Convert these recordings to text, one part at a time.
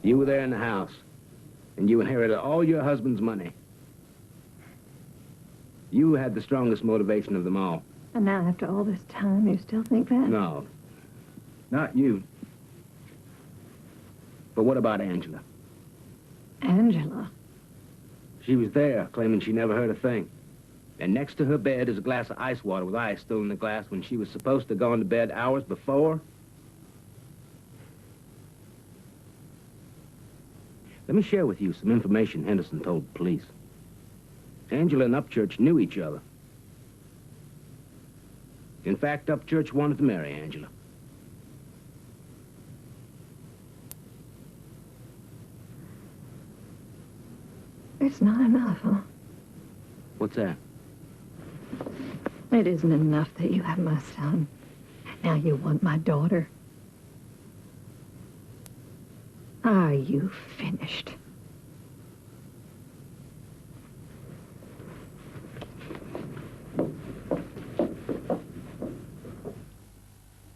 You were there in the house, and you inherited all your husband's money. You had the strongest motivation of them all. And now, after all this time, you still think that? No, not you. But what about Angela? Angela? She was there, claiming she never heard a thing. And next to her bed is a glass of ice water with ice still in the glass when she was supposed to go into bed hours before. Let me share with you some information Henderson told the police. Angela and Upchurch knew each other. In fact, Upchurch wanted to marry Angela. It's not enough, huh? What's that? It isn't enough that you have my son. Now you want my daughter. Are you finished?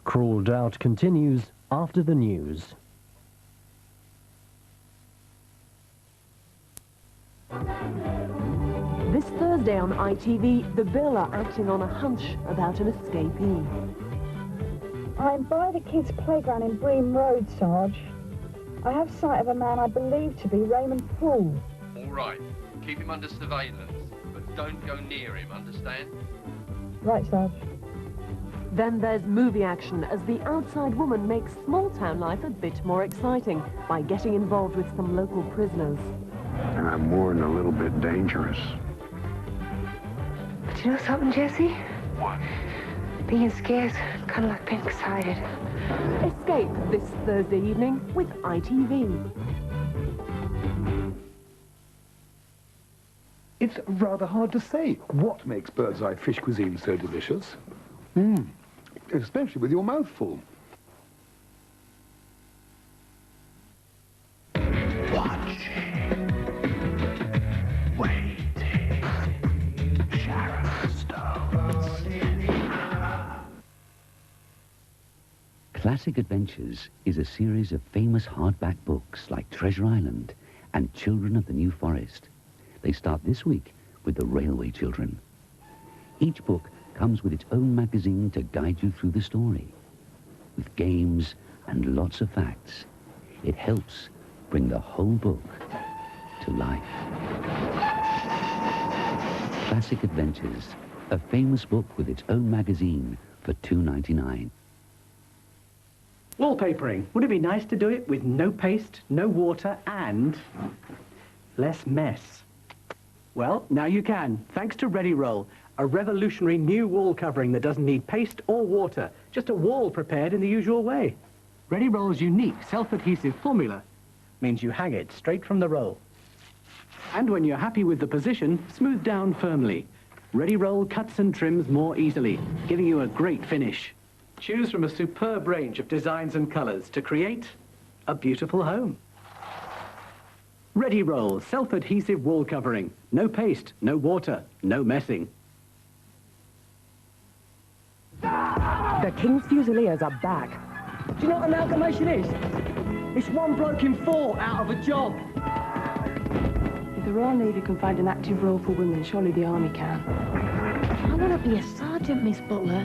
Cruel Doubt continues after the news. This Thursday on ITV, the Bill are acting on a hunch about an escapee. I'm by the kids' playground in Bream Road, Sarge. I have sight of a man I believe to be Raymond Poole. All right. Keep him under surveillance, but don't go near him, understand? Right, Sarge. Then there's movie action as the outside woman makes small-town life a bit more exciting by getting involved with some local prisoners. And I'm more than a little bit dangerous. But you know something, Jesse? What? Being scared, kind of like being excited. Escape this Thursday evening with ITV. It's rather hard to say what makes bird's eye fish cuisine so delicious. Especially with your mouth full. Watching. Waiting. Sharon Stones. Classic Adventures is a series of famous hardback books like Treasure Island and Children of the New Forest. They start this week with The Railway Children. Each book comes with its own magazine to guide you through the story. With games and lots of facts, it helps bring the whole book to life. Classic Adventures, a famous book with its own magazine for $2.99. Wallpapering. Would it be nice to do it with no paste, no water, and less mess? Well, now you can, thanks to Readyroll, a revolutionary new wall covering that doesn't need paste or water, just a wall prepared in the usual way. Readyroll's unique self-adhesive formula means you hang it straight from the roll. And when you're happy with the position, smooth down firmly. Readyroll cuts and trims more easily, giving you a great finish. Choose from a superb range of designs and colors to create a beautiful home. Readyroll self-adhesive wall covering. No paste, no water, no messing. The King's Fusiliers are back. Do you know what amalgamation is? It's one bloke in 4 out of a job. If the Royal Navy can find an active role for women, surely the Army can. I want to be a sergeant, Miss Butler.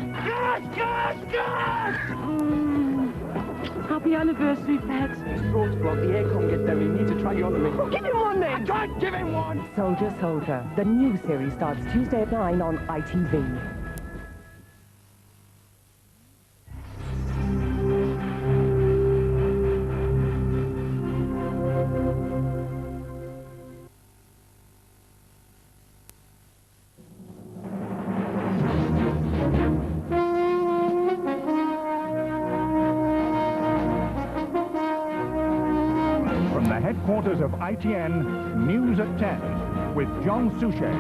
Happy anniversary, pet. This road's blocked, the aircon gets down, you need to try your other Well, give him one then! I can't give him one! Soldier, Soldier. The new series starts Tuesday at 9 on ITV. Headquarters of ITN, News at 10, with John Suchet.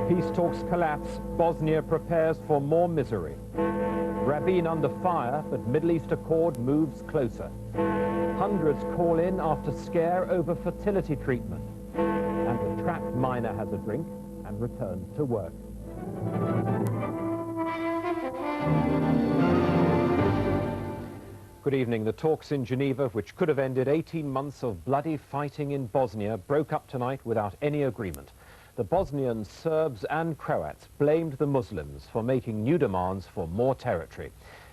Peace talks collapse, Bosnia prepares for more misery. Rabin under fire, but Middle East accord moves closer. Hundreds call in after scare over fertility treatment. And a trapped miner has a drink and returns to work. Good evening. The talks in Geneva, which could have ended 18 months of bloody fighting in Bosnia, broke up tonight without any agreement. The Bosnian Serbs and Croats blamed the Muslims for making new demands for more territory.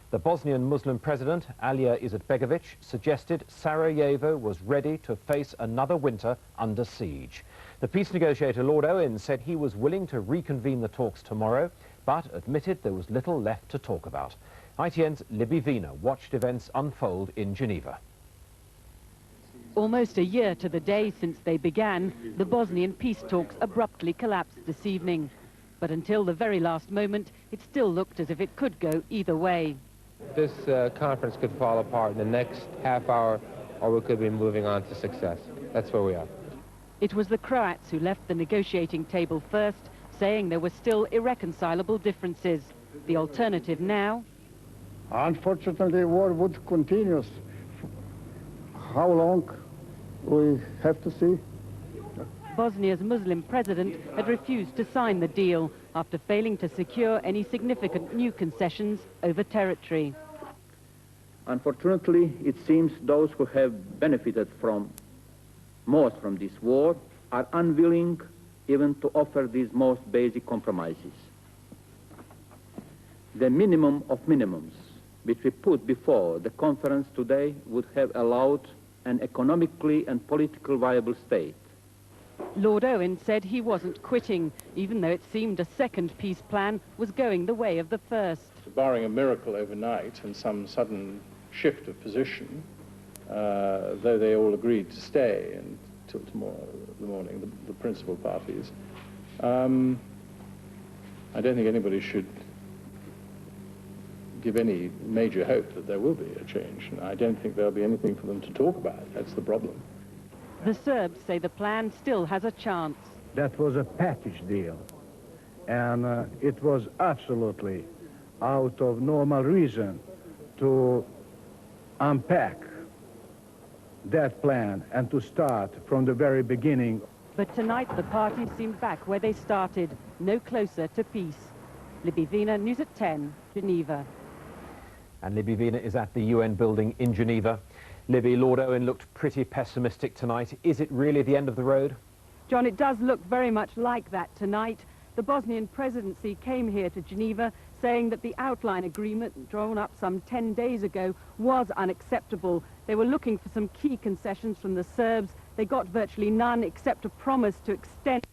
The Bosnian Muslim president, Alija Izetbegovic, suggested Sarajevo was ready to face another winter under siege. The peace negotiator Lord Owen said he was willing to reconvene the talks tomorrow, but admitted there was little left to talk about. ITN's Libby Wiener watched events unfold in Geneva. Almost a year to the day since they began, the Bosnian peace talks abruptly collapsed this evening. But until the very last moment, it still looked as if it could go either way. This conference could fall apart in the next half hour, or we could be moving on to success. That's where we are. It was the Croats who left the negotiating table first, saying there were still irreconcilable differences. The alternative now? Unfortunately, war would continue. How long? We have to see. Bosnia's Muslim president had refused to sign the deal after failing to secure any significant new concessions over territory. Unfortunately, it seems those who have benefited most from this war are unwilling even to offer these most basic compromises. The minimum of minimums which we put before the conference today would have allowed an economically and politically viable state. Lord Owen said he wasn't quitting, even though it seemed a second peace plan was going the way of the first. Barring a miracle overnight and some sudden shift of position, though they all agreed to stay until tomorrow in the morning, the principal parties, I don't think anybody should give any major hope that there will be a change. And I don't think there'll be anything for them to talk about. That's the problem. The Serbs say the plan still has a chance. That was a package deal, and it was absolutely out of normal reason to unpack that plan and to start from the very beginning. But tonight the parties seem back where they started, no closer to peace. Libby Wiener, News at 10, Geneva. And Libby Wiener is at the UN building in Geneva. Libby, Lord Owen looked pretty pessimistic tonight. Is it really the end of the road? John, it does look very much like that tonight. The Bosnian presidency came here to Geneva saying that the outline agreement drawn up some 10 days ago was unacceptable. They were looking for some key concessions from the Serbs. They got virtually none except a promise to extend